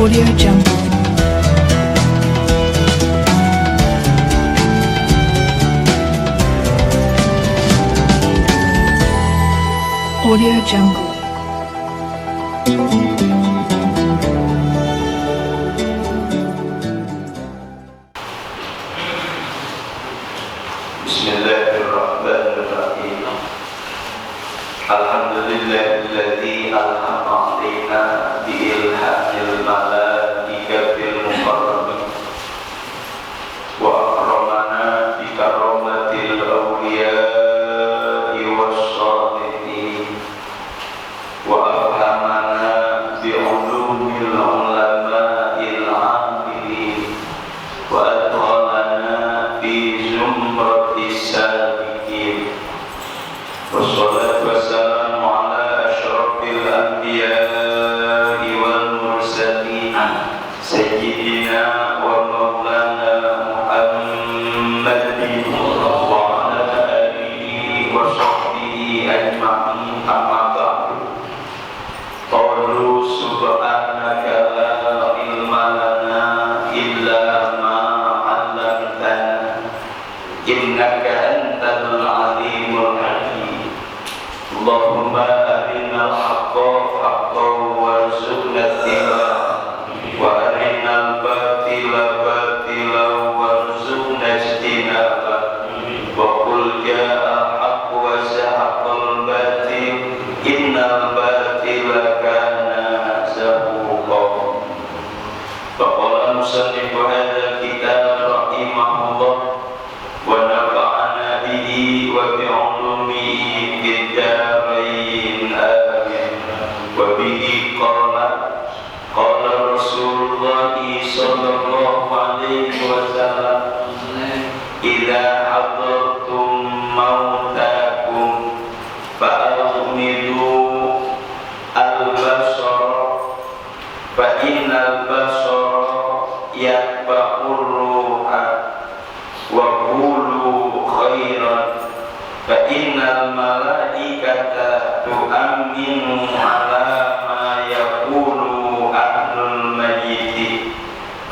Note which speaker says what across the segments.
Speaker 1: Audio Jungle. Audio Jungle.
Speaker 2: Bismillahirrahmanirrahim. Alhamdulillahilladzi alhama alaina biilhamil malaikatil muqarrabin wa akramana bi karamatil awliya'i wassalihin wa afhamana bi ulumil ulama'il amilin wa adkhalana fi zumratis sabiqin. Wassalatu wassalamu ala asyrafil anbiya'i wal mursalin sayyidina wa maulana Muhammadin wa ala alihi wa sahbihi ajma'in, amma ba'du. Qalu subhanaka la ilma lana illa ma 'allamtana innaka antal alimul hakim. Allahumma arinal haqqa haqqan warzuqna ittiba'ah wa arinal batila batilan warzuqna ijtinabah. Wa qul ja'al haqqu wa zahaqal batil innal batila kana zahuqa. Faqala musannifu hadzal kitab rahimahullah wa nafa'ana bihi wa bi 'ulumihi fid darain amin. Wa bihi qala Rasulullah sallallahu alaihi wasallam, idza hadartum mautakum fa'aghmidu al-basara fa innal basara yatba'ur ruha wa qulu khairan fa innal malaikata tu'minu ala ma yaqulu ahlul mayyit.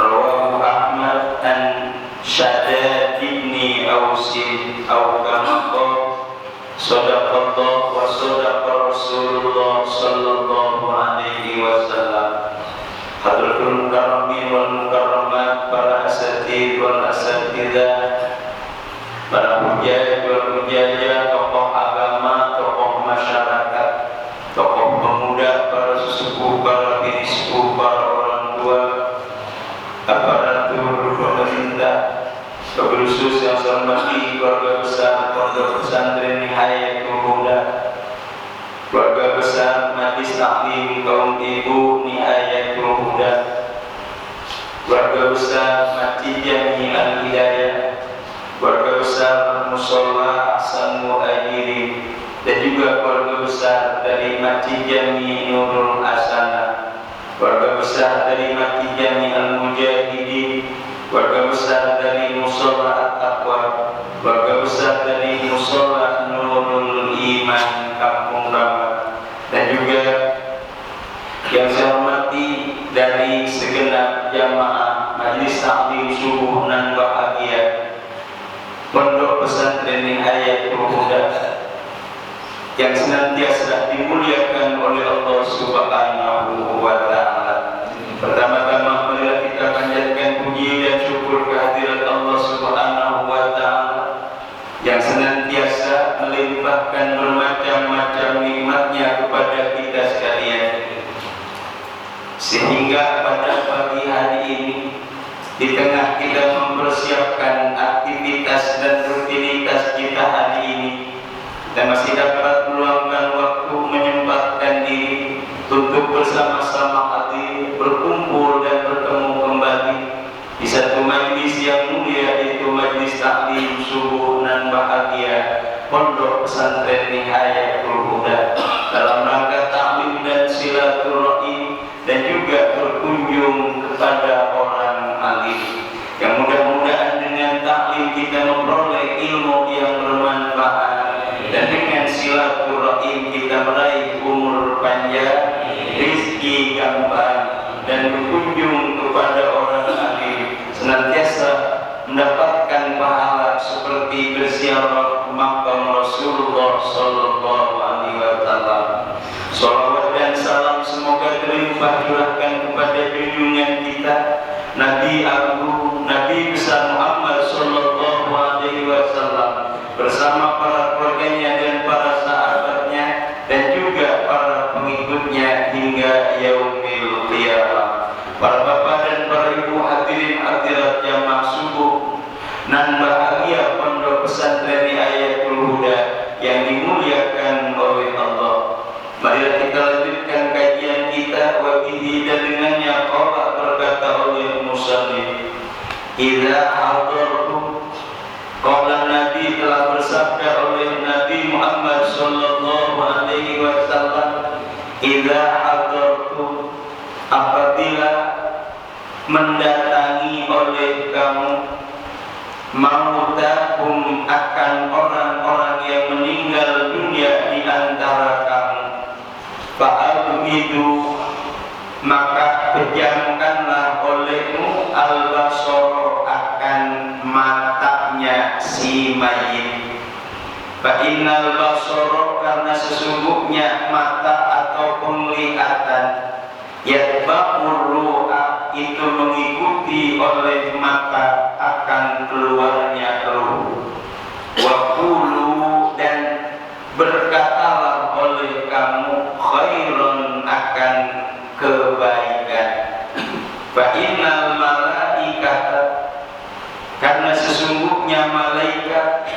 Speaker 2: Rawahu Ahmad an Shaddad ibn Ausin aw kama qala sadaqallah wa sadaqa Rasulullah sallallahu alaihi wasallam. Hadratul mukarramin wal mukarramat, para asatidz wal asatidzah, para hujjah wal hujjah, tokoh agama, tokoh masyarakat, tokoh pemuda, para sesepuh, para bini sepuh, para orang tua, aparatur pemerintah, wabil khusus yang saya hormati keluarga besar Pondok Pesantren Nihayatul Huda, keluarga besar Majelis Taklim kaum ibu Nihayatul Huda, keluarga besar Masjid Jami Al-Hidayah, keluarga besar Mushola Ahsan Muhajirin, dan juga keluarga besar dari Masjid Jami Nurul Hasanah, keluarga besar dari Masjid Jami Al-Mujahidin, keluarga besar dari Mushola At-Taqwa, keluarga besar dari Mushola Nurul Iman Kampung Ramat, dan juga yang saya hormati dari segenap jamaah Majelis Taklim Subuh nan Bahagia Pondok Pesantren Nihayatul Huda yang senantiasa dimuliakan oleh Allah Subhanahu wa Ta'ala. Pertama-tama marilah kita panjatkan puji dan syukur kehadirat Allah Subhanahu wa Ta'ala yang senantiasa melimpahkan bermacam-macam nikmatnya kepada kita sekalian, sehingga pada pagi hari ini, di tengah kita mempersiapkan aktivitas dan rutinitas kita hari ini, kita masih dapat meluangkan waktu, menyempatkan diri untuk bersama-sama hadir, berkumpul dan bertemu kembali di satu majlis yang mulia, yaitu Majelis Taklim Subuh nan Bahagia Pondok Pesantren Nihayatul Huda, dalam rangka taklim dan silaturahim dan juga berkunjung kepada orang alim, yang mudah-mudahan dengan taklim kita memperoleh ilmu yang bermanfaat, dan dengan silaturahim kita meraih umur panjang, rizki gampang, dan dan berkunjung kepada orang alim, senantiasa mendapatkan pahala seperti berziarah ke makam Rasulullah Sallallahu Alaihi Wasallam. Salawat dan salam semoga terlimpah curahkan kepada junjungan kita Nabi Agung, Nabi besar Muhammad Sallallahu Alaihi Wasallam bersama para keluarganya dan para sahabatnya dan juga para pengikutnya hingga yaumil qiyamah. Para bapak dan para ibu hadirin hadirat jamaah subuh nan bahagia pondok pesantren Ayatul Huda yang dimuliakan oleh Allah. Marilah kita lanjutkan kajian kita wabihi dan dengannya qala berkata oleh musannif, idza hadartum, qala Nabi telah bersabda oleh Nabi Muhammad sallallahu alaihi wasallam, idza hadartum, apabila mendatangi oleh kamu mautakum, akan orang-orang yang meninggal dunia di antara kamu, fa'abmidu, maka pejamkanlah olehmu al-basara, akan matanya si mayit. Fa'innal basara, karena sesungguhnya mata atau penglihatan, yatba'ur ru'a, itu mengikuti oleh mata akan keluarnya ruh. Wa qulu, dan berkatalah oleh kamu khairan, akan kebaikan. Fa innal malaikata, karena sesungguhnya malaikat,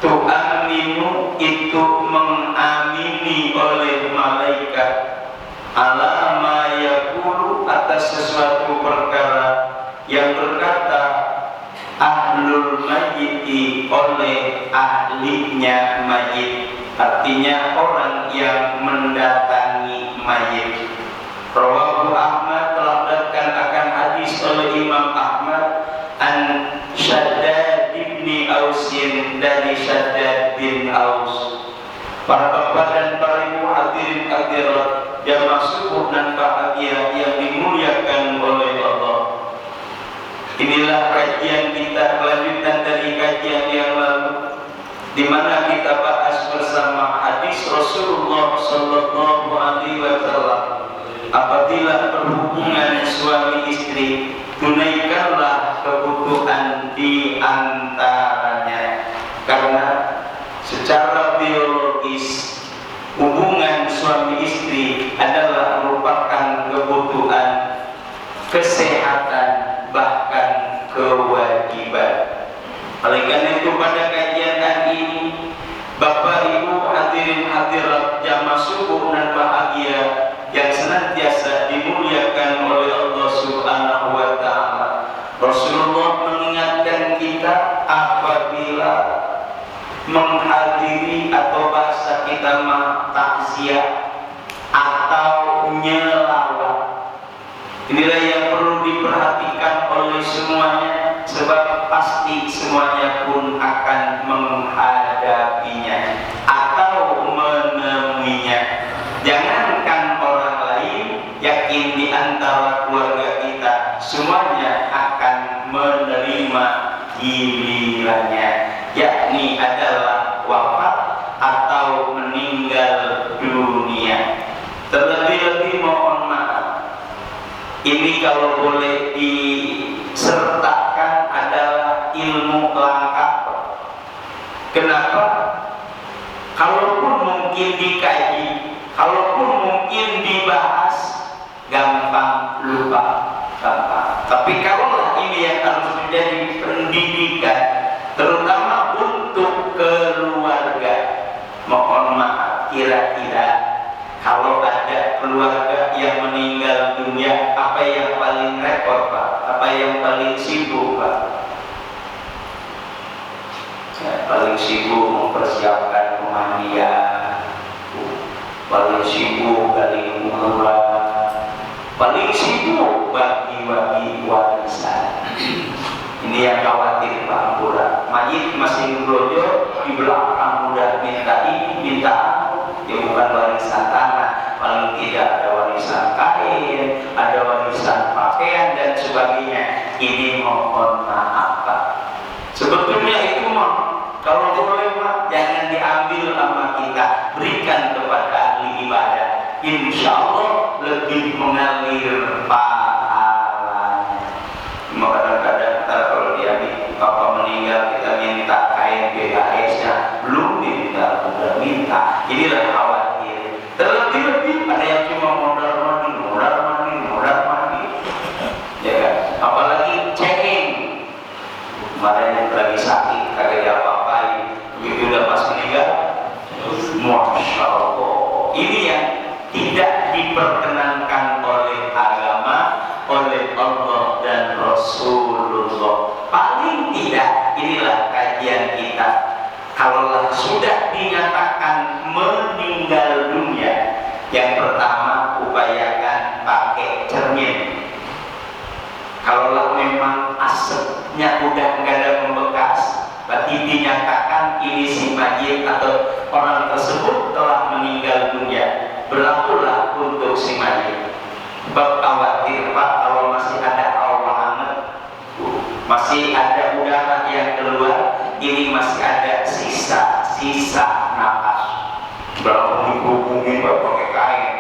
Speaker 2: tu'aminu, itu mengamini oleh malaikat, ala ma yaqulu, atas sesuatu perkara yang berkata ahlul mayyiti, oleh ahlinya mayit, artinya orang yang mendatangi mayit. Rawahu Ahmad, telah datang akan hadis oleh Imam Ahmad an Shaddad bin Ausin, dari Shaddad bin Aus. Para bapak dan para ibu hadirin hadirat jamaah subuh dan bahagia yang dimuliakan oleh Allah. Inilah kajian kita, kelanjutan dari kajian yang lalu, di mana kita bahas bersama hadis Rasulullah Sallallahu Alaihi Wasallam. Apabila berhubungan suami istri, tunaikanlah kebutuhan di antaranya, karena secara biologis hubungan suami istri adalah merupakan kebutuhan, kesehatan, bahkan kewajiban. Oleh karena itu pada kajian hari ini, Bapak Ibu hadirin hadirat jamaah subuh dan bahagia yang senantiasa dimuliakan oleh Allah Subhanahu wa taala, Rasulullah mengingatkan kita apabila menghadiri atau bahasa kita mah takziah atau nyelawat. Inilah yang perlu diperhatikan oleh semuanya, sebab pasti semuanya pun akan menghadapinya atau menemuinya. Jangankan orang lain, yakin di antara keluarga kita semuanya akan menerima gilirannya, yakni adalah wafat atau meninggal dunia. Terlebih-lebih mohon maaf, ini kalau boleh disertakan adalah ilmu langkah. Kenapa? Kalaupun mungkin dikaji, kalaupun mungkin dibahas, gampang lupa, gampang. Tapi kalau ini yang harus menjadi pendidikan, terutama untuk keluarga, mohon maaf, kira-kira kalau ada keluarga yang meninggal dunia, apa yang paling repot, Pak? Apa yang paling sibuk, Pak? Ya, paling sibuk mempersiapkan pemandian, paling sibuk gali kuburan, paling sibuk bagi-bagi warisan. Ini yang khawatir Pak Ampura. Mayit masih ngelojo di belakang, udah minta ini, minta itu, ya bukan warisan tanah, paling tidak ada warisan kain, ada warisan Kalau boleh mah jangan diambil sama kita, berikan kepada ahli ibadah. Insya Allah lebih mengalir pahalanya. Maka kadang-kadang kalau dia bapak meninggal kita minta kain BHS-nya, belum minta, udah minta. Inilah khawatir. Terlebih-lebih ada yang cuma modal mandi, ya kan? Apalagi cengeng. Kemarin lagi sakit, kagak diapa-apain. Begitu udah pas meninggal, Masya Allah. Ini yang tidak diperkenankan oleh agama, oleh Allah dan Rasulullah. Paling tidak, inilah kajian kita. Kalaulah sudah dinyatakan meninggal dunia, yang pertama upayakan pakai cermin. Kalaulah memang asapnya udah nggak ada membekas, berarti dinyatakan ini si mayit atau orang tersebut telah meninggal dunia. Berlakulah untuk si mayit. Khawatir Pak, kalau masih ada hawa hangat, masih ada udara yang keluar, ini masih ada sisa napas. Berapa dihubungin pakai kain,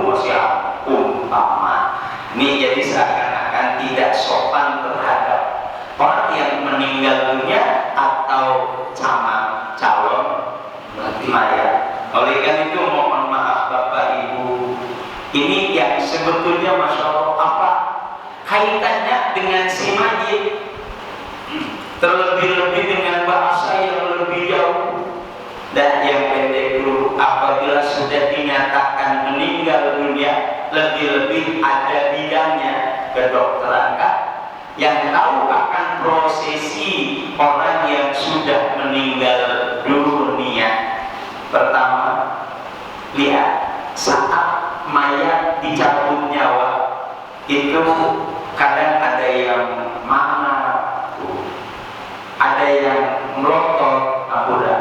Speaker 2: masih umpama. Ini jadi seakan-akan tidak sopan terhadap orang yang meninggal dunia atau calon mayat. Oleh karena itu mohon maaf Bapak Ibu, ini yang sebetulnya Masya Allah apa kaitannya dengan si mayit, terlebih-lebih dengan bahasa yang lebih jauh dan yang pendek dulu. Apabila sudah dinyatakan meninggal dunia, lebih-lebih ada bidangnya kedokteran kan, yang tahu akan prosesi orang yang sudah meninggal dunia. Pertama, lihat saat mayat dicabut nyawa itu kadang ada yang mana, ada yang melotot abuda.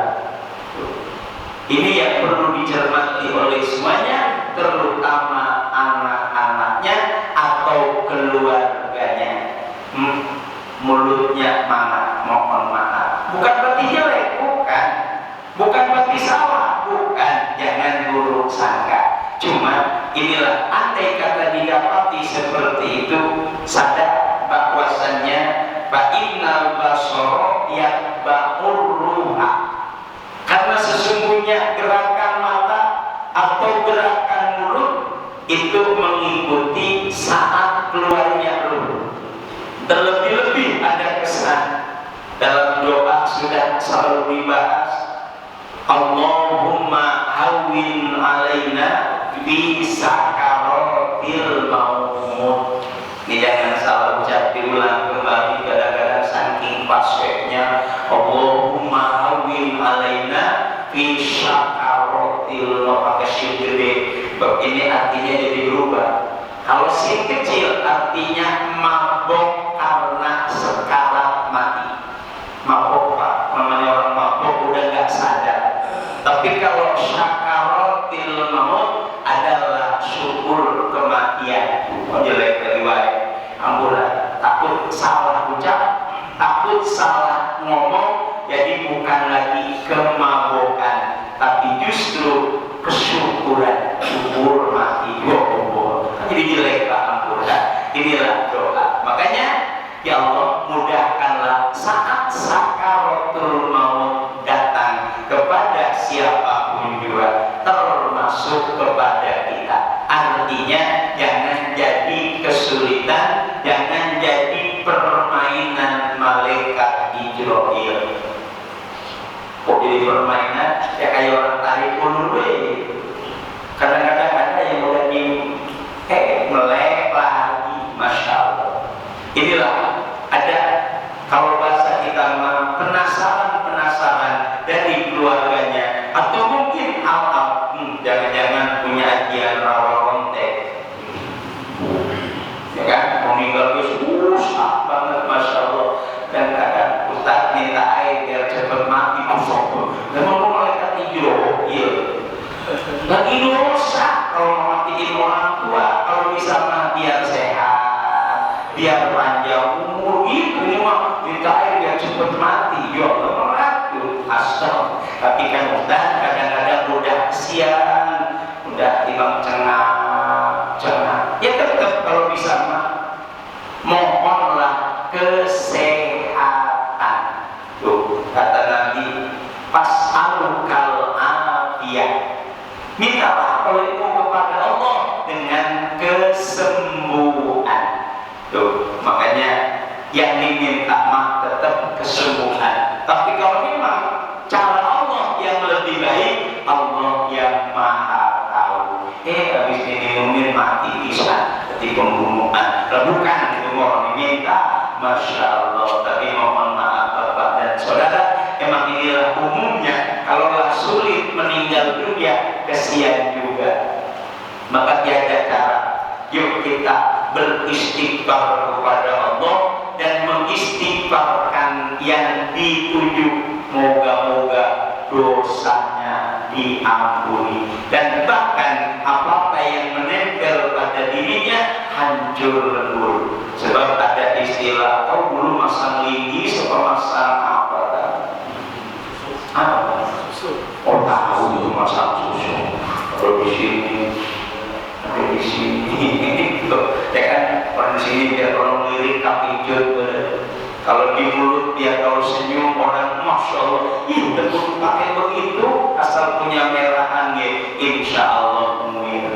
Speaker 2: Ini yang perlu dicermati oleh semuanya, terutama anak-anaknya atau keluarganya. Mulutnya mana, mohon maaf, bukan berarti jelek, bukan berarti salah, bukan, jangan buruk sangka. Cuma inilah andai kata didapati seperti itu, sadar bahwasannya fa'innal basara yatba'ur ruha, karena sesungguhnya gerakan mata atau gerakan mulut itu mengikuti saat keluarnya ruh. Terlebih-lebih ada kesan dalam doa sudah selalu dibahas, Allahumma hawwin alaina fi sakaratil maut. Ini jangan salah ucap, diulang kembali, kadang-kadang saking paseknya Allahumma hawwin alaina fi sakaratil maut, pakai sin gede. Ini artinya jadi berubah. Kalau sin kecil artinya mabok karena sekarat mati. Mabok Pak, namanya orang mabok udah gak sadar. Tapi kalau sakaratil maut adalah syukur kematian. Jelek dari wae. Ambulan, takut salah ucap, takut salah ngomong, jadi bukan lagi kemabokan, tapi justru kesyukuran, syukur mati. Jadi jelek Pak, ambulan. Inilah doa. Makanya ya Allah, mudahkanlah saat sakaratul maut datang kepada siapapun juga, termasuk kepada kita. Artinya jangan jadi kesulitan, jangan jadi permainan malaikat Jibril. Kok jadi permainan? Ya kayak orang tarik ulur. Kadang-kadang ada yang udah melek lagi, Masya Allah. Inilah ada, kalau bahasa kita mah, penasaran dari keluarganya, atau mungkin jangan-jangan punya ajian rawa kontek, ya kan, meninggal susah banget, Masya Allah. Dan kadang Ustaz minta air biar cepat mati, memang malaikat hijau, lagi dosa kalau matiin orang tua. Kalau bisa mah biar sehat, biar panjang umur, gitu. Ini mah minta air biar cepat mati. Ya Allah, kasihan, udah timbang cengang, ya tetap kalau bisa mah mohonlah kesehatan. Tuh kata Nabi, fas'alukal afiyah, mintalah kalau itu kepada Allah dengan kesembuhan. Tuh makanya yang diminta mah tetap kesembuhan. Tapi kalau memang cara Allah yang lebih baik, Allah yang maha tahu. Habis diminumin mati bisa seperti pembunuhan. Bukan itu mau diminta, masya Allah. Tapi mohon maaf Bapak dan Saudara, emang inilah umumnya. Kalaulah sulit meninggal dunia, kesian juga. Maka tiada cara. Yuk kita beristighfar kepada Allah dan mengistighfarkan yang dituju. Moga-moga dosanya diampuni dan bahkan apa-apa yang menempel pada dirinya hancur lebur. Sebab ada istilah, kau dulu masang linggis atau masang apa? Oh tahu itu masang susu. Kalau di sini, di sini, ya kan orang di sini biar orang lirik kapijut. Kalau di mulut dia kalau senyum orang masya Allah, ih betul pakai begitu, asal punya merahan ya, insya Allah muir.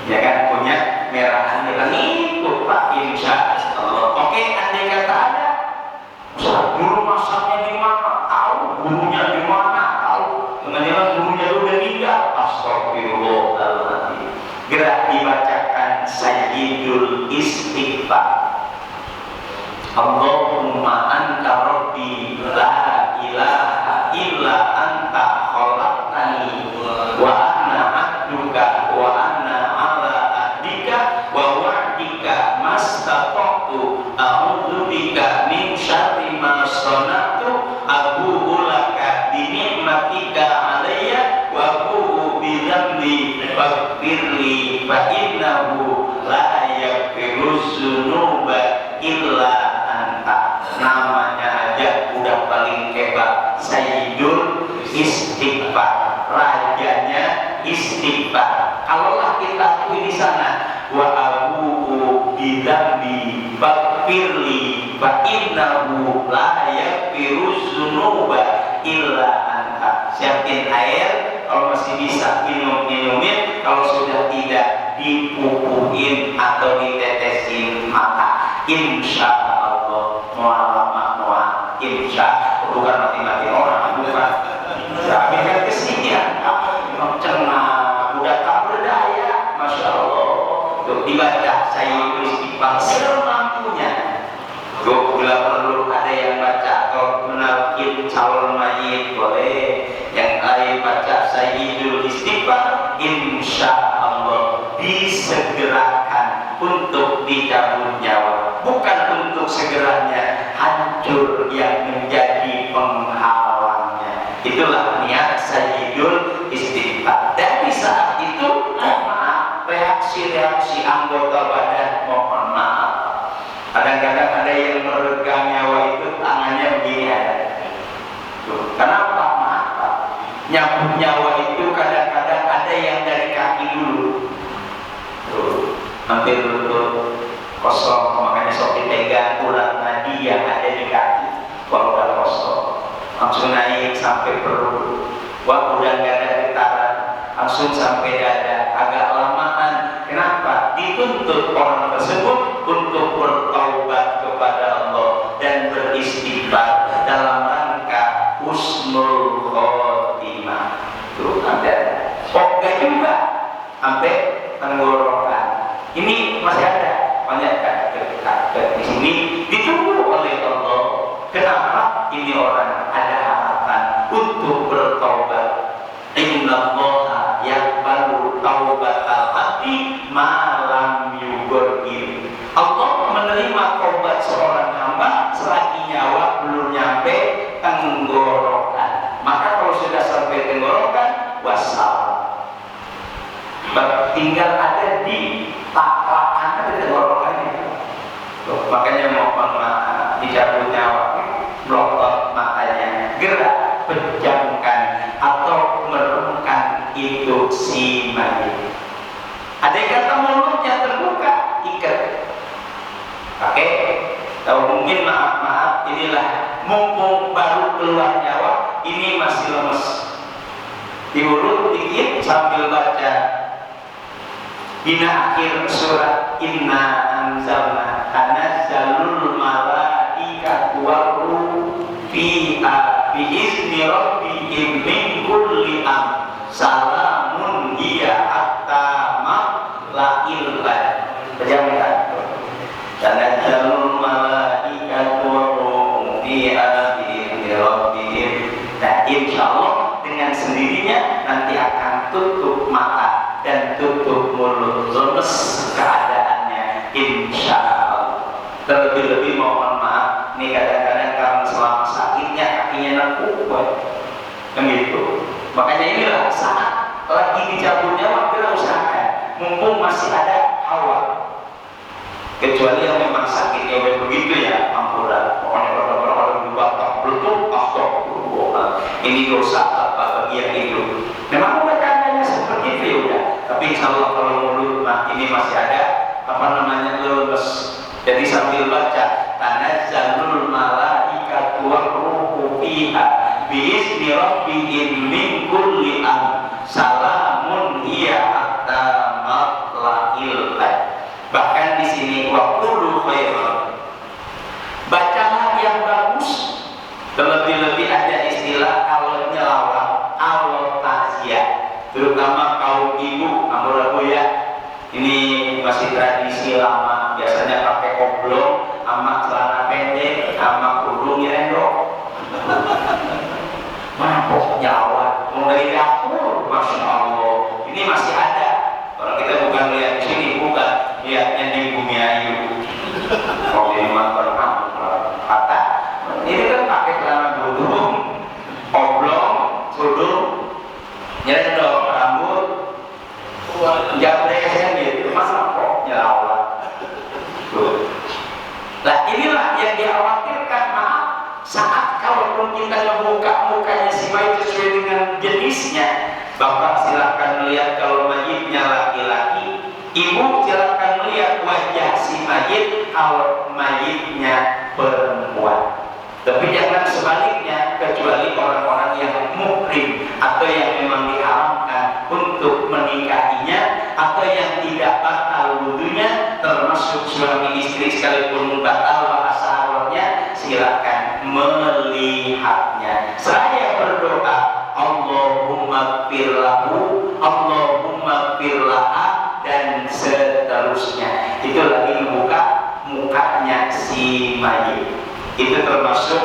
Speaker 2: Ya kan punya merahan ya, itu Pak insya Allah. Oke, andai kata ada, guru masaknya di mana? Tahu, gurunya di mana? Tahu. Jangan-jangan gurunya udah meninggal. Astagfirullahaladzim. Gerak dibacakan Sayyidul Istighfar. Allahumma anta rabbi la ilaha illa anta khalaqtani wa ana abduka wa ana ala ahdika wa wa'dika mastata'tu a'udzu bika min syarri ma sana'tu abu'u laka bi ni'matika alayya wa abu'u bi dzambi faghfirli fa innahu la yaghfiru dzunuba illa namanya aja udah paling hebat, Sayyidul Istighfar, rajanya istighfar. Kalaulah kita akui di sana, wa abu'u bidzambi faghfirli fa innahu la yaghfiru dzunuba illa anta. Siapin air, kalau masih bisa minumin, kalau sudah tidak dipupuhin atau ditetesin mata. Insya insya bukan mati-mati orang, bukan. Tapi kan kesian, cenah, udah tak berdaya, masya Allah. Tuh dibaca Sayyidul Istighfar semampunya. Tuh bila perlu ada yang baca atau menalkin calon mayit boleh, yang lain baca Sayyidul Istighfar, insya Allah disegerakan untuk dicabut nyawa, bukan untuk segeranya hancur yang menjadi penghalangnya. Itulah niat Sayyidul Istighfar. Dari saat itu mohon maaf, reaksi-reaksi anggota badan mohon maaf. Kadang-kadang ada yang meregang nyawa itu tangannya begini ada. Tuh, kenapa? Maaf, nyabut nyawa itu kadang-kadang ada yang dari kaki dulu. Tuh, hampir lutut kosong, makanya sok dipegang urat nadi yang ada di kaki. Kalau udah kosong langsung naik sampai perut. Wah udah nggak ada getaran, langsung sampai dada. Agak lamaan. Kenapa? Dituntut orang tersebut untuk bertaubat kepada Allah dan beristighfar dalam rangka husnul khotimah. Tuh ada. Oke juga sampai tenggorokan. Ini masih ada. Banyak di sini ditunggu oleh Allah. Kenapa? Ini orang ada harapan untuk bertaubat. Innallaha yaqbalu taubatal abdi ma lam yughargir. Allah menerima taubat seorang hamba selagi nyawa belum nyampe tenggorokan. Maka kalau sudah sampai tenggorokan, wassalam. Tinggal ada di taklakan ada tenggorokannya. Makanya mohon maaf, dicabut nyawa, melotot matanya, gerak pejamkan atau meremkan Andai kata mulutnya terbuka, ikat. Oke, kalau mungkin maaf, inilah mumpung baru keluar nyawa, ini masih lemes. Diurut dikit sambil baca hina akhir surat inna anzalna tanazzalul malaikatu waruh fiha biizni rabbihim min kulli amr salamun hiya hatta matla'il fajr. Pejamkan. Tanazzalul malaikatu waruh fiha biizni rabbihim. Nah, insyaallah dengan sendirinya nanti akan tutup mata dan tutup mulut, lemes keadaannya, insya Allah. Terlebih-lebih mohon maaf, ini kadang-kadang karena selama sakitnya kakinya nekup, kan gitu. Makanya inilah saat lagi dicabut nyawa kita usahakan, mumpung masih ada hawa. Kecuali yang memang sakitnya udah begitu ya, ampunan. Pokoknya orang-orang dibatak beletuk, ini dosa apa bagian itu. Memang bacanya seperti itu ya udah. Tapi insya Allah kalau mulut ini masih ada lemes. Jadi sambil baca tanazzalul malaikatu waruhu fiha biizni rabbihim min kulli amr salamun hiya hatta matla'il fajr. Bahkan di sini waqulu khairan. Bacalah yang bagus. Terlebih-lebih ada istilah kalau nyelawat, kalau takziah, terutama kaum ibu, amur ya. Ini masih tradisi lama, biasanya pakai oblong, sama celana pendek, sama kerudung rendok. Mabok nyelawat, mulai dapur, masya Allah. Ini masih ada. Kalau kita bukan lihat di sini, bukan lihatnya di Bumi Ayu. Kalau di rumah pernah kata. Ini kan pakai celana kerudung, oblong, kerudung, nyerendok rambut, jabres kan gitu, masa kok nyelawat. Nah inilah yang dikhawatirkan, maaf, saat kalaupun kita membuka mukanya si mayit sesuai dengan jenisnya, Bapak silakan melihat kalau mayitnya laki-laki, Ibu silakan melihat wajah si mayit kalau mayitnya perempuan. Tapi jangan sebaliknya, kecuali orang-orang yang muhrim atau yang memang diharamkan untuk menikahinya atau yang tidak batal wudunya, termasuk suami istri sekalipun batal bahasa silakan melihatnya. Saya berdoa, Allahumma firlahu, Allahumma firlaha, dan seterusnya. Itu lagi membuka mukanya si mayit. Itu termasuk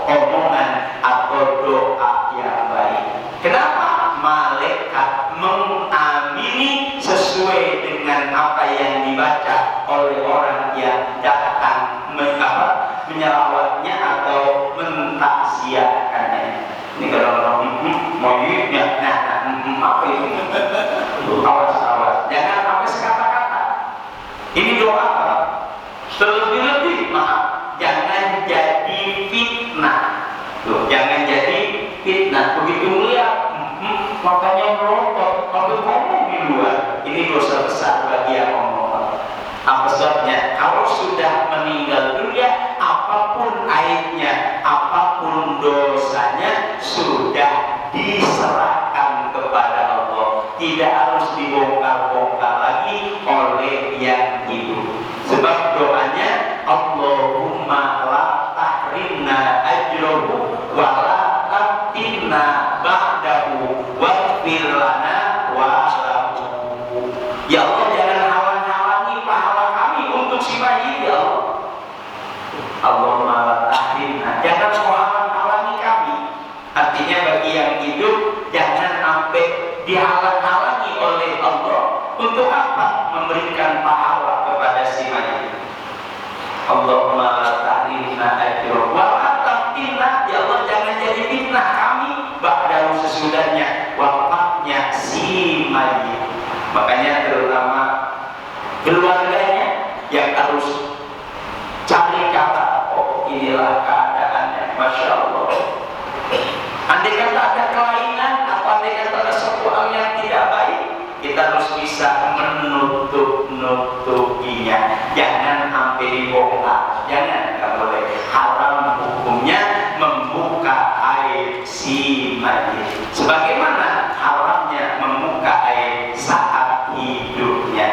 Speaker 2: omongan atau doa yang baik. Kenapa? Malaikat mengamini sesuai dengan apa yang dibaca oleh orang yang datang menyelawatnya atau mentakziahkannya. Ini kalau mayitnya, apa itu? Awas, jangan sampai sekata-kata. Ini doa. Terlebih-lebih, maaf, jangan jadi fitnah. Loh, jangan jadi fitnah. Begitu melihat, makanya melotot, kalau ngomong di luar, ini dosa besar bagi yang ngomong. Apa sebabnya? Kalau sudah meninggal dunia, apapun aibnya, apapun dosanya, sudah diserahkan kepada Allah. Tidak harus dibongkar-bongkar lagi oleh yang hidup. Sebab doanya, Allahumma la tahrimna ajrohu wa la taftinna ba'dahu waghfir lana wa lahu. Ya Allah, jangan halang-halangi pahala kami untuk si mayit, ya Allah. Allahumma la tahrimna, jangan halang-halangi kami. Artinya bagi yang hidup, jangan sampai dihalang-halangi oleh Allah. Untuk apa? Memberikan pahala kepada si mayit. Allahumma la tahrimna ajrohu wa la taftinna, ya Allah, jangan jadi fitnah kami ba'dahu, sesudahnya wafatnya si mayit. Makanya terutama keluarganya yang harus cari kata, oh inilah keadaannya, masya Allah. Andai kata ada kelainan atau andai kata ada sesuatu yang tidak baik, kita harus bisa menutup menutupinya. Jangan sampai dibongkar, jangan, nggak boleh. Haram hukumnya membuka aib si mayit, sebagaimana haramnya membuka aib saat hidupnya.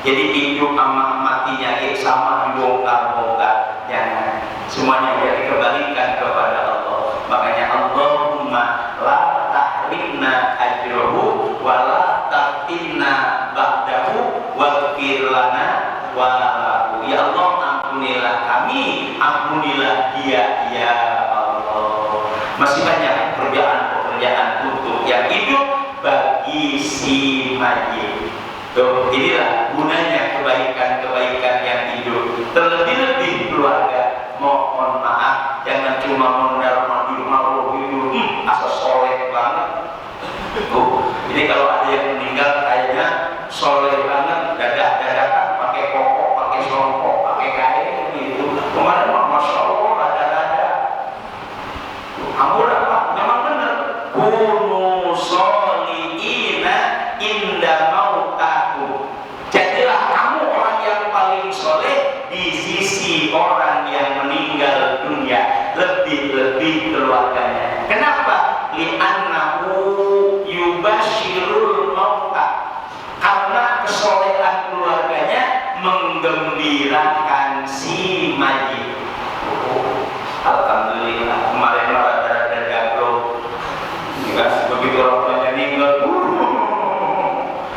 Speaker 2: Jadi hidup sama matinya sama dibongkar-bongkar, jangan. Semuanya biar dikembalikan kepada Allah. Makanya Allahumma la tahrimna ajruhu wa la taftinna ba'dahu waghfir lana wa lahu. Ya Allah, ampunilah kami, ampunilah dia, ya Allah. Masih banyak pekerjaan-pekerjaan untuk yang hidup bagi si mayit. Tuh, inilah gunanya kebaikan-kebaikan yang hidup. Terlebih-lebih keluarga, mohon maaf, jangan cuma mondar-mandir malu hidup, asal soleh banget. Tuh, jadi kalau ada yang meninggal kayaknya soleh banget, dadah-dadakan, pakai koko, pakai songkok, pakai kain gitu. Kemarin masya Allah rada-rada. Ampun apa? Memang benar. Kunu soliina inda mautaku. Jadilah kamu orang yang paling soleh di sisi orang yang meninggal dunia, lebih-lebih keluarganya. Kenapa? Li'annahu yubashirul mauta. Karena kesolehan keluarganya menggembirakan si mayit. Alhamdulillah, kemarin rada-rada gagal. Begitu orang meninggal,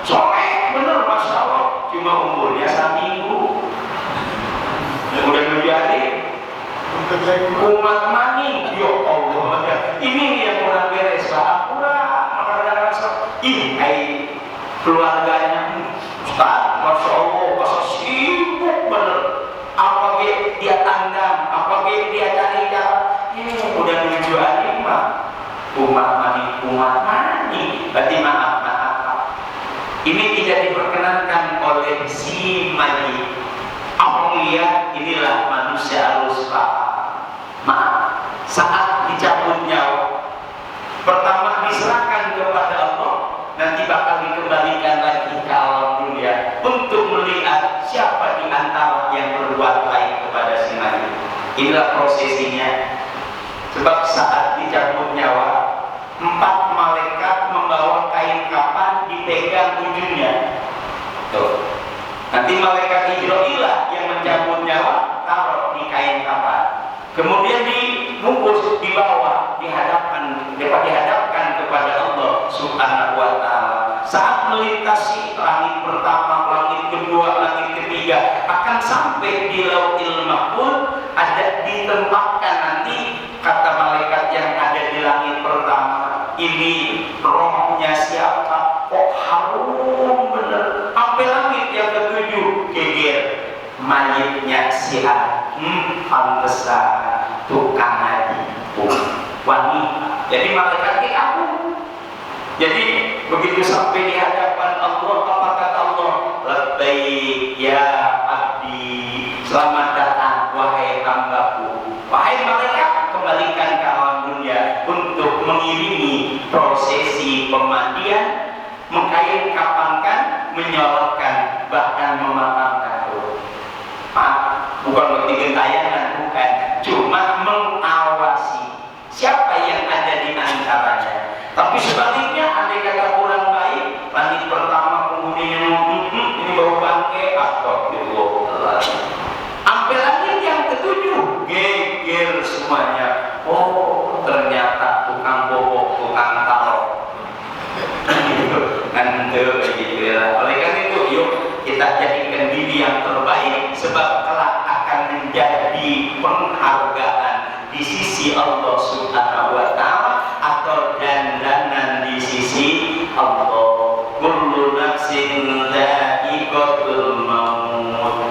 Speaker 2: soleh bener, masya Allah. Cuma umurnya 1 minggu, udah menjadi umat maning. Ya Allah, ini yang kurang beres. Keluarganya Ustaz, masya Allah, masa sibuk bener. Apa dia tandang, apa dia cari cara. Udah menuju hari mah umat mani. Berarti maaf. Ini tidak diperkenankan oleh si mayit. Apa lihat, inilah manusia harus paham. Maaf, saat dicabut nyawa, pertama diserahkan kepada Allah, nanti bakal dikembalikan lagi ke alam dunia untuk melihat siapa di antara yang berbuat baik kepada si mayit. Inilah prosesinya. Sebab saat dicabut nyawa, 4 malaikat membawa kain kapan dipegang ujungnya. Tuh. Nanti malaikat Jibril yang mencabut nyawa, taruh di kain kapan. Kemudian dibungkus di bawah, dihadapkan kepada Allah Subhanahu wa Ta'ala. Saat melintasi langit pertama, langit kedua, langit ketiga, akan sampai di Lauhil Mahfuz, ada ditempatkan nanti kata malaikat yang ada di langit pertama, ini rohnya siapa? Kok harum bener? Sampai langit yang ke-7 geger, mayitnya si A. Pantesan tukang haji wanita. Jadi malaikat dikabul. Jadi begitu sampai di hadapan Allah, apa kata Allah? Labbaik ya abdi, selamat datang wahai hambaku. Wahai malaikat, kembalikan ke alam dunia untuk mengiringi prosesi pemandian, mengkain kapankan, menyolatkan, bahkan memakamkan. Bukan berarti gentayangan, bukan, cuma mengawasi siapa yang ada di antaranya. Tapi sebaliknya, andai kata kurang baik, langit pertama penghuninya ini bau bangke, astagfirullah. Sampai langit yang ke-7 geger semuanya. Oh, ternyata tukang bobok, tukang taruh. Kan gitu ya. Oleh karena itu, yuk kita jadikan diri yang terbaik, sebab kelak akan menjadi penghargaan di sisi Allah Subhanahu wa Ta'ala atau dandanan di sisi Allah. Kullu nafsin dha'iqatul maut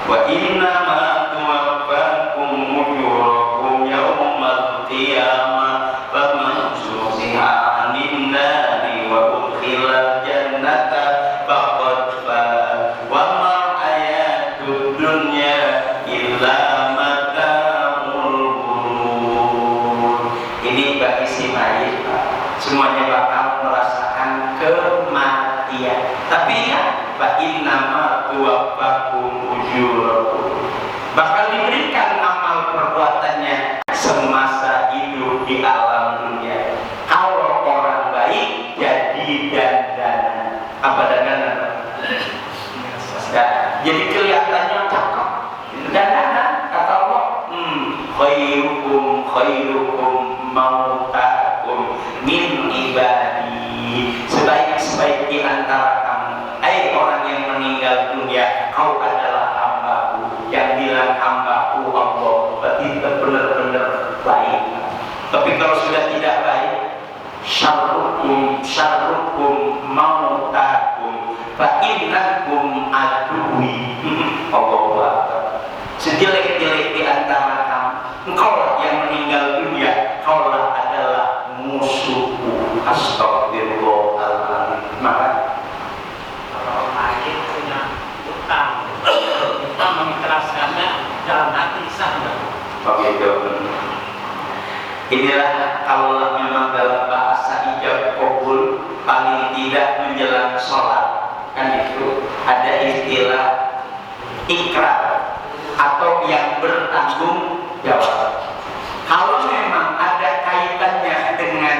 Speaker 2: wa innama tuwaffakum ujurakum yawmal qiyamah faman zuhziha 'anil nari wa udkhilal jannata faqad faz wa ma hayatud dunya illa mata'ul ghurur. Ini bagi si mayit, semuanya bakal merasakan kematian. Tapi ya, fa innama bakal diberikan amal perbuatannya semasa hidup di alam dunia. Kalau orang baik jadi dandanan. Apa dandanan? Jadi kelihatannya cakep. Dandanan kata Allah. Khairukum mautakum min ibadi. Sebaik-sebaik di antara kamu, orang yang meninggal dunia, kau adalah hambaku. Yang bilang hambaku Allah berarti benar-benar baik. Tapi kalau sudah tidak baik, syarrukum mautakum fa innakum aduwi. Allahu Akbar. Sejelek-jelek di antara kamu, engkau yang meninggal dunia, kaulah adalah musuhku. Astagfirullahaladzim. Maka
Speaker 3: kalau lain punya utang, kita mengikhlaskannya dalam hati sah nggak?
Speaker 2: begitu. Inilah kalau memang dalam bahasa ijab qabul paling tidak menjelang sholat, kan itu ada istilah ikrar atau yang bertanggung jawab. Kalau memang ada kaitannya dengan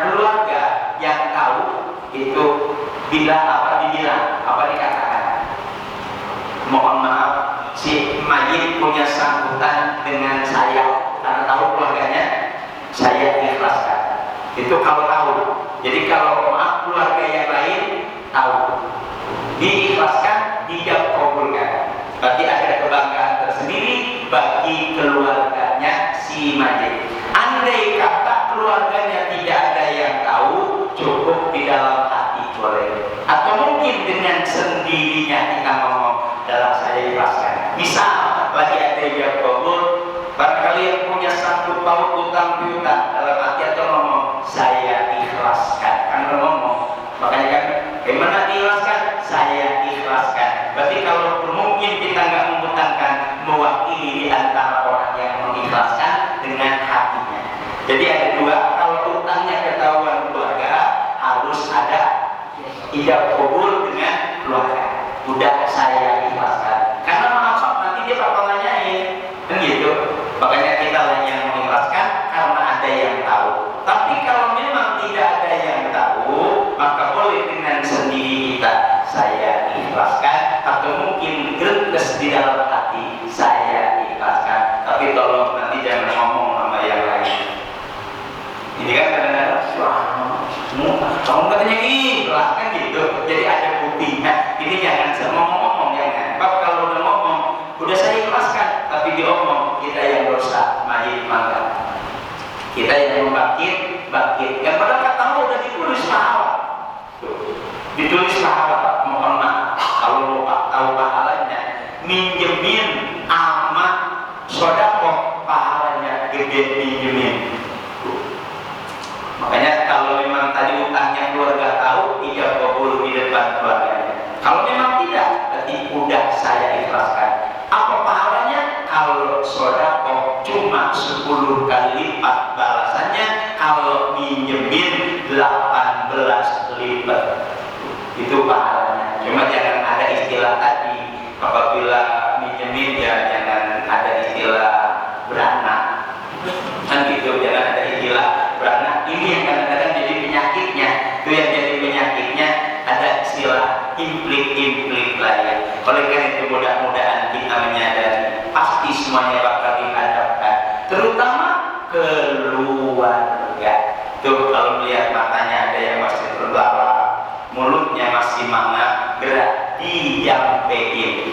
Speaker 2: keluarga yang tahu, itu dibilang dikatakan, mohon maaf, si mayit punya sangkutan dengan saya karena tahu keluarganya, saya ikhlaskan. Itu kalau tahu. Jadi kalau maaf keluarga yang lain tahu, diikhlaskan, dijabulkan. Berarti ada kebanggaan tersendiri bagi keluarganya si mayit. Andai kata keluarganya tidak ada yang tahu, cukup di dalam hati boleh. Atau mungkin dengan sendirinya kita ngomong, dalam saya ikhlaskan. Misal lagi ada yang kabur, barangkali yang punya sangkut paut utang piutang, dalam hati atau ngomong, saya ikhlaskan. Kan ngomong, makanya kan gimana diikhlaskan? Saya ikhlaskan. Berarti kalau mungkin kita nggak memutangkan, mewakili di antara orang yang mengikhlaskan dengan hatinya. Jadi ada dua, kalau utangnya ketahuan keluarga, harus ada ijab qabul dengan keluarga. Udah saya ikhlaskan. Karena maaf nanti dia bakal nanyain, kan gitu. Makanya kita lah yang mengikhlaskan karena ada yang tahu. Tapi kalau memang tidak ada yang tahu, maka boleh dengan sendiri kita, saya ikhlaskan, atau mungkin greges di dalam hati, saya ikhlaskan. Tapi tolong nanti jangan ngomong sama yang lain. Ini kan kadang-kadang, kamu katanya ikhlas kan gitu. Jadi ada buktinya. Ini jangan ngomong-ngomong, jangan. Sebab kalau udah ngomong, udah saya ikhlaskan, tapi diomong, kita yang dosa, mayit mangga. Kita yang membangkit. Yang pada kata Allah udah ditulis pahala. Ditulis pahala, mohon maaf. Kalau lupa tahu pahalanya, minjemin amat sodako, pahalanya gede minjemin. Makanya kalau memang tadi utangnya keluarga tahu, ijab qabul di depan keluarganya. Kalau memang tidak, berarti udah saya ikhlaskan. Apa pahalanya? Kalau sodako cuma 10 kali lipat balasannya, kalau minjemin 18 lipat. Itu pahalanya. Cuma jangan ada istilah tadi, apabila minjemin ya jangan ada istilah beranak. Kan gitu, jangan ada istilah beranak. Ini yang kadang-kadang jadi penyakitnya. Itu yang jadi penyakitnya, ada istilah implik-implik lain. Oleh karena itu mudah-mudahan kita menyadari pasti semuanya bakal dihadapkan, terutama keluarga. Tuh kalau melihat matanya ada yang masih terbelalak, mulutnya masih mangap, gerak dijampein.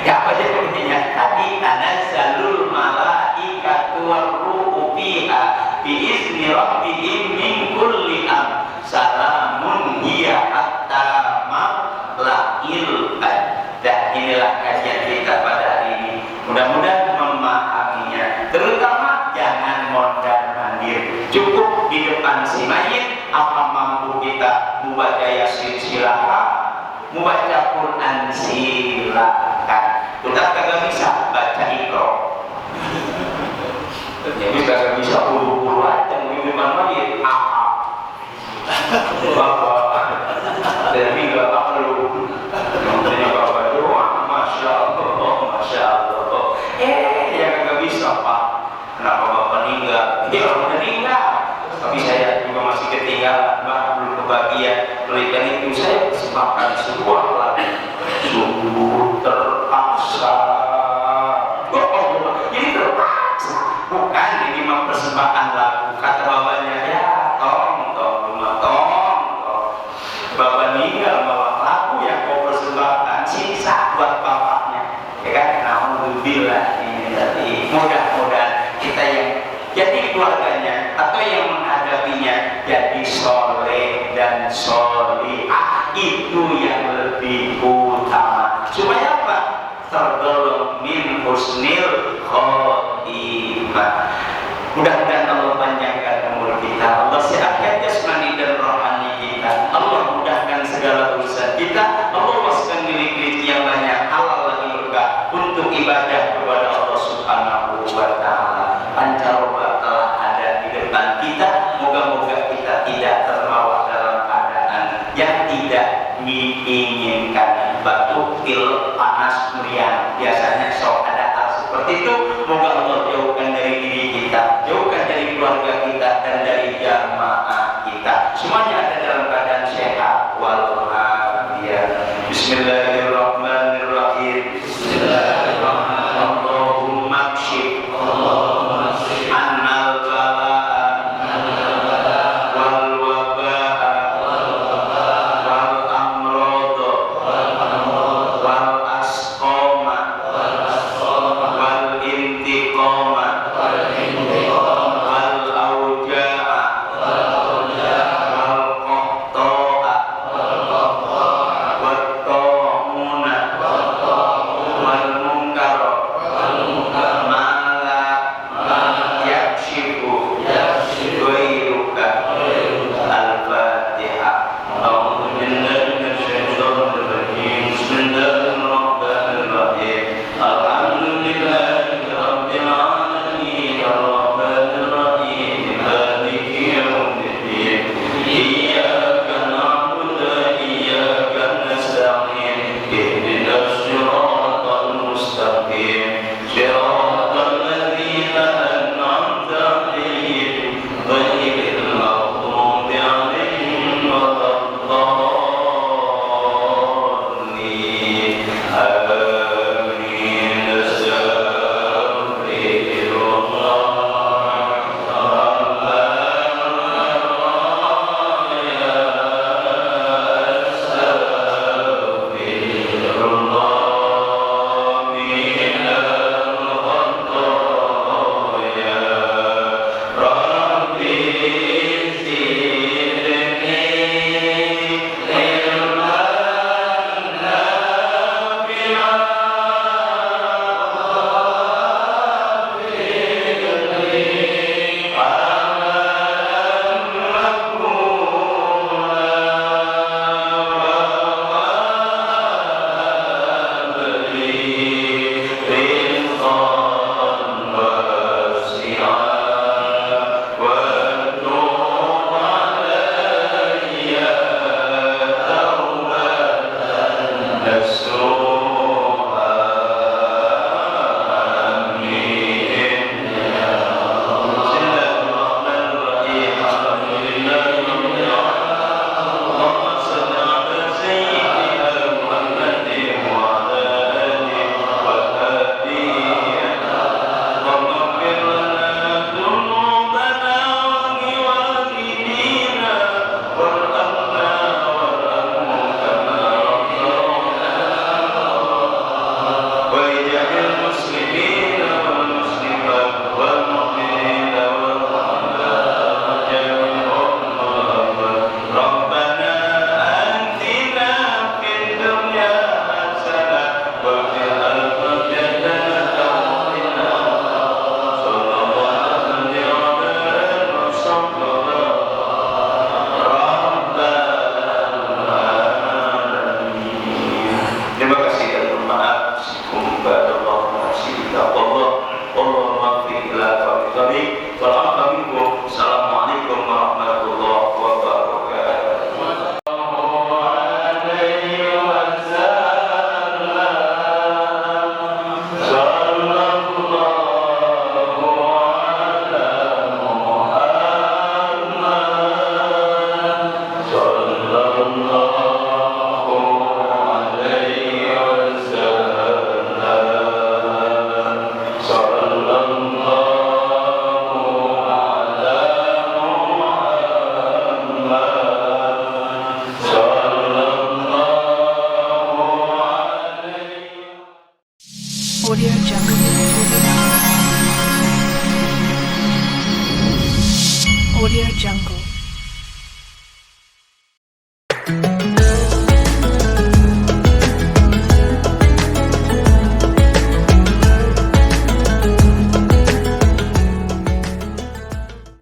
Speaker 2: Ya apa aja bunyinya? Tadi tanazzalul malaikatu warruhu fiha biizni rabbihim min kulli amr salamun hiya hatta matla'il qadar. Inilah kajian kita pada hari ini. Mudah-mudahan memahaminya. Terutama jangan mondar-mandir. Cukup di depan si mayit, apa mampu kita membaca Yasin silakan, membaca Quran silakan. Udah kagak bisa baca Iqra. Jadi kagak bisa buru-buru aja mengimpan mayit. Bapak, dari nggak perlu. Yang punya bapak meninggal. Ya orang meninggal. Tapi saya juga masih ketinggalan, belum kebagian. Oleh karena itu saya persembahkan sebuah lagu sungguh terpaksa. Ini terpaksa. Bukan ini mempersembahkan lagu. Kata bapaknya, ya tong. Bapak meninggal bawa lagu yang kau persembahkan, siksa buat bapaknya. Ya kan? Alhamdulillah ini tadi. Mudah-mudahan kita yang jadi keluarganya atau yang menghadapinya jadi soleh dan solihah, itu yang lebih utama. Supaya apa? Tergolong min husnil khotimah. Mudah-mudahan Allah panjangkan umur kita, Allah sehatkan jasmani dan rohani kita, Allah mudahkan segala urusan kita, Allah waskan milik-milik yang banyak, halal lagi berkah untuk ibadah kepada Allah Subhanahu wa Ta'ala. Pancaroba telah ada di depan kita, moga-moga kita tidak terbawa dalam keadaan yang tidak diinginkan. Batuk, pilek, panas, meriang, biasanya sok ada hal seperti itu. Moga Allah jauhkan dari diri kita, jauhkan dari keluarga kita dan dari jamaah kita. Semuanya ada dalam keadaan sehat walafiat. Bismillahirrahmanirrahim. Allahumma kshif annal balaa wal wabaa wal amrodo wal asqoma wal intiqoma
Speaker 1: Audio Jungle.